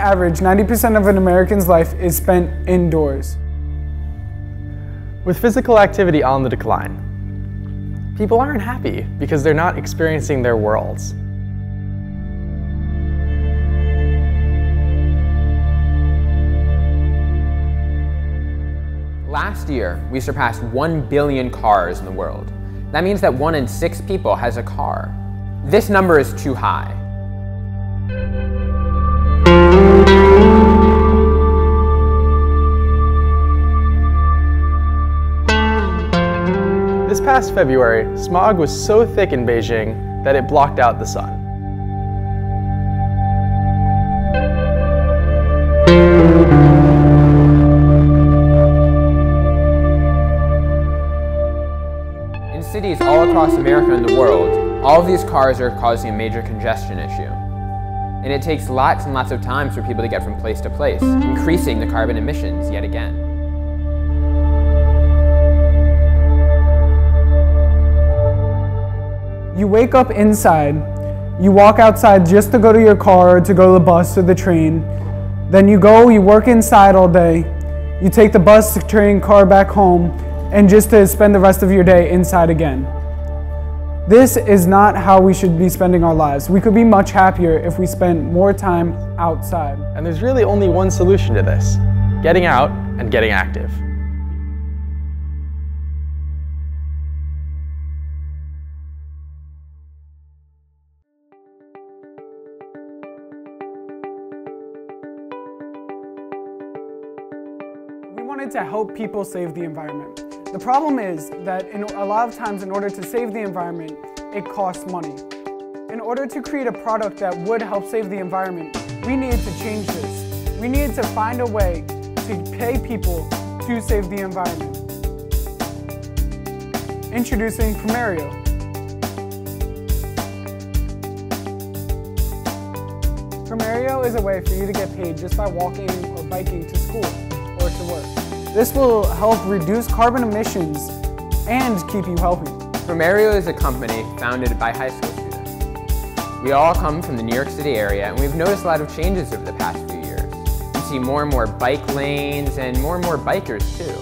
average, 90% of an American's life is spent indoors. With physical activity on the decline, people aren't happy because they're not experiencing their worlds. Last year, we surpassed 1 billion cars in the world. That means that 1 in 6 people has a car. This number is too high. This past February, smog was so thick in Beijing that it blocked out the sun. In cities all across America and the world, all of these cars are causing a major congestion issue. And it takes lots and lots of time for people to get from place to place, increasing the carbon emissions yet again. You wake up inside, you walk outside just to go to your car, or to go to the bus or the train. Then you work inside all day, you take the bus, the train, car back home, and just to spend the rest of your day inside again. This is not how we should be spending our lives. We could be much happier if we spent more time outside. And there's really only one solution to this: getting out and getting active. We wanted to help people save the environment. The problem is that a lot of times in order to save the environment, it costs money. In order to create a product that would help save the environment, we needed to change this. We needed to find a way to pay people to save the environment. Introducing Promerio. Promerio is a way for you to get paid just by walking or biking to school or to work. This will help reduce carbon emissions and keep you healthy. Promerio is a company founded by high school students. We all come from the New York City area, and we've noticed a lot of changes over the past few years. We see more and more bike lanes and more bikers too.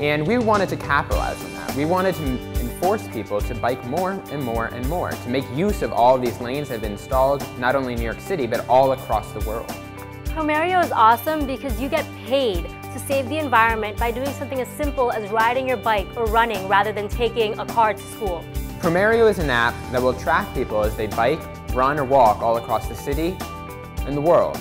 And we wanted to capitalize on that. We wanted to enforce people to bike more and more and more, to make use of all of these lanes that have been installed not only in New York City, but all across the world. Promerio is awesome because you get paid to save the environment by doing something as simple as riding your bike or running rather than taking a car to school. Promerio is an app that will track people as they bike, run, or walk all across the city and the world.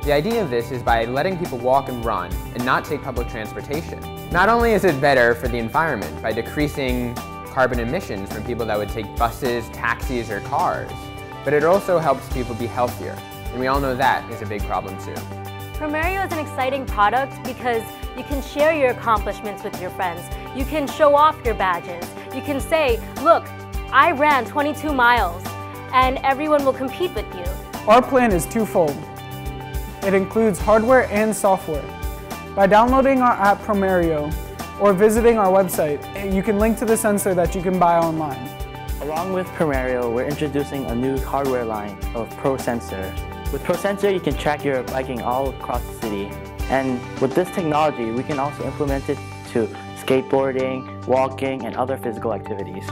The idea of this is by letting people walk and run and not take public transportation. Not only is it better for the environment by decreasing carbon emissions from people that would take buses, taxis, or cars, but it also helps people be healthier. And we all know that is a big problem too. Promerio is an exciting product because you can share your accomplishments with your friends. You can show off your badges. You can say, look, I ran 22 miles, and everyone will compete with you. Our plan is twofold. It includes hardware and software. By downloading our app Promerio or visiting our website, you can link to the sensor that you can buy online. Along with Promerio, we're introducing a new hardware line of Pro Sensors. With Pro Sensor, you can track your biking all across the city. And with this technology, we can also implement it to skateboarding, walking, and other physical activities.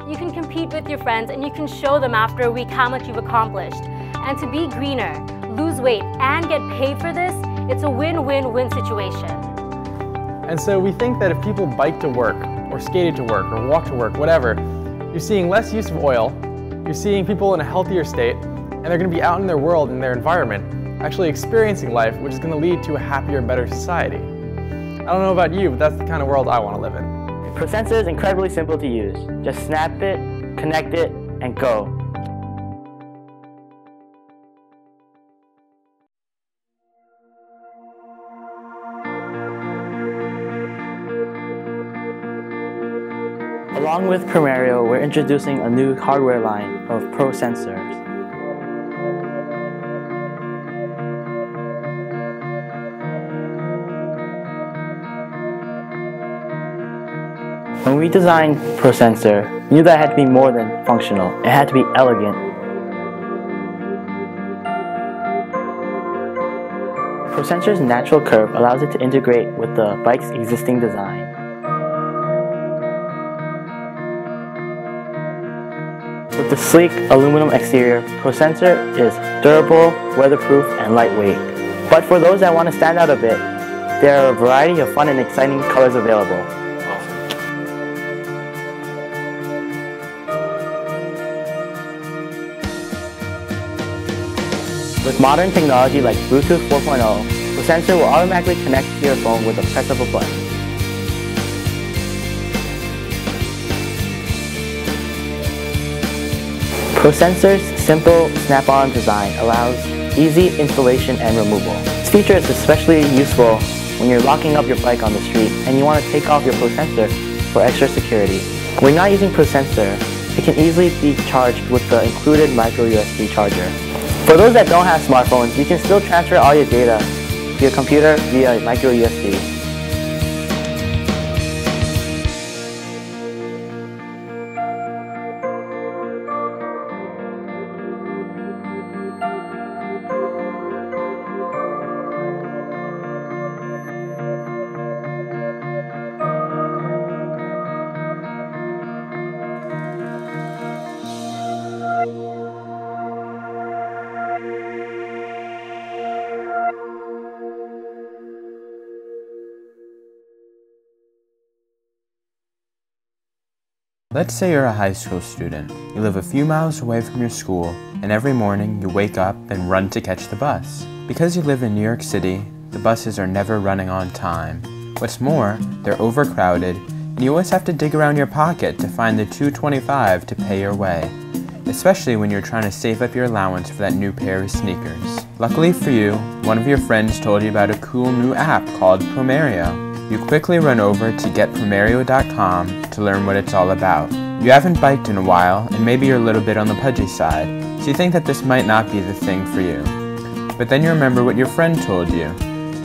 You can compete with your friends and you can show them after a week how much you've accomplished. And to be greener, lose weight, and get paid for this, it's a win-win-win situation. And so we think that if people bike to work, or skated to work, or walk to work, whatever, you're seeing less use of oil, you're seeing people in a healthier state, and they're going to be out in their world, in their environment, actually experiencing life, which is going to lead to a happier, better society. I don't know about you, but that's the kind of world I want to live in. Pro Sensor is incredibly simple to use. Just snap it, connect it, and go. Along with Promerio, we're introducing a new hardware line of Pro Sensors. When we designed Pro Sensor, we knew that it had to be more than functional. It had to be elegant. ProSensor's natural curve allows it to integrate with the bike's existing design. With the sleek aluminum exterior, ProSensor is durable, weatherproof, and lightweight. But for those that want to stand out a bit, there are a variety of fun and exciting colors available. With modern technology like Bluetooth 4.0, ProSensor will automatically connect to your phone with the press of a button. ProSensor's simple snap-on design allows easy installation and removal. This feature is especially useful when you're locking up your bike on the street and you want to take off your ProSensor for extra security. When not using ProSensor, it can easily be charged with the included micro USB charger. For those that don't have smartphones, you can still transfer all your data to your computer via micro USB. Let's say you're a high school student. You live a few miles away from your school, and every morning you wake up and run to catch the bus. Because you live in New York City, the buses are never running on time. What's more, they're overcrowded, and you always have to dig around your pocket to find the $2.25 to pay your way, especially when you're trying to save up your allowance for that new pair of sneakers. Luckily for you, one of your friends told you about a cool new app called Promerio. You quickly run over to getpromerio.com to learn what it's all about. You haven't biked in a while, and maybe you're a little bit on the pudgy side, so you think that this might not be the thing for you. But then you remember what your friend told you,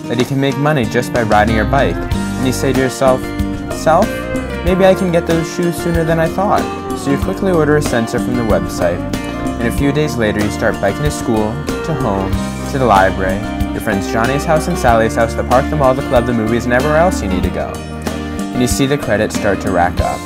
that you can make money just by riding your bike, and you say to yourself, "Self, maybe I can get those shoes sooner than I thought." So you quickly order a sensor from the website, and a few days later you start biking to school, to home, to the library, your friends Johnny's house and Sally's house, the park, the mall, the club, the movies, and everywhere else you need to go. And you see the credits start to rack up.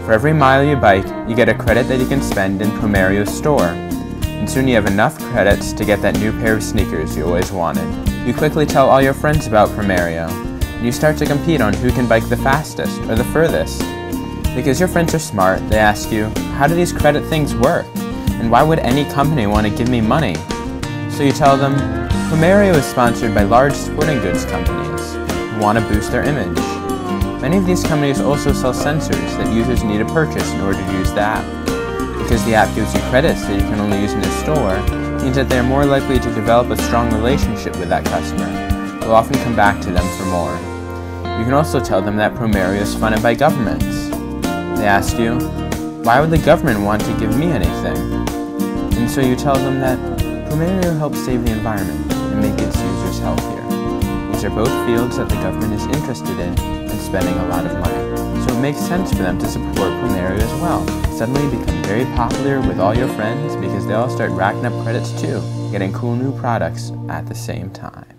For every mile you bike, you get a credit that you can spend in Promerio's store. And soon you have enough credits to get that new pair of sneakers you always wanted. You quickly tell all your friends about Promerio, and you start to compete on who can bike the fastest or the furthest. Because your friends are smart, they ask you, how do these credit things work? And why would any company want to give me money? So you tell them, Promerio is sponsored by large sporting goods companies who want to boost their image. Many of these companies also sell sensors that users need to purchase in order to use the app. Because the app gives you credits that you can only use in the store, means that they are more likely to develop a strong relationship with that customer. They'll often come back to them for more. You can also tell them that Promerio is funded by governments. They ask you, why would the government want to give me anything? And so you tell them that Promerio helps save the environment and make its users healthier. These are both fields that the government is interested in and spending a lot of money. So it makes sense for them to support Promerio as well. Suddenly you become very popular with all your friends because they all start racking up credits too, getting cool new products at the same time.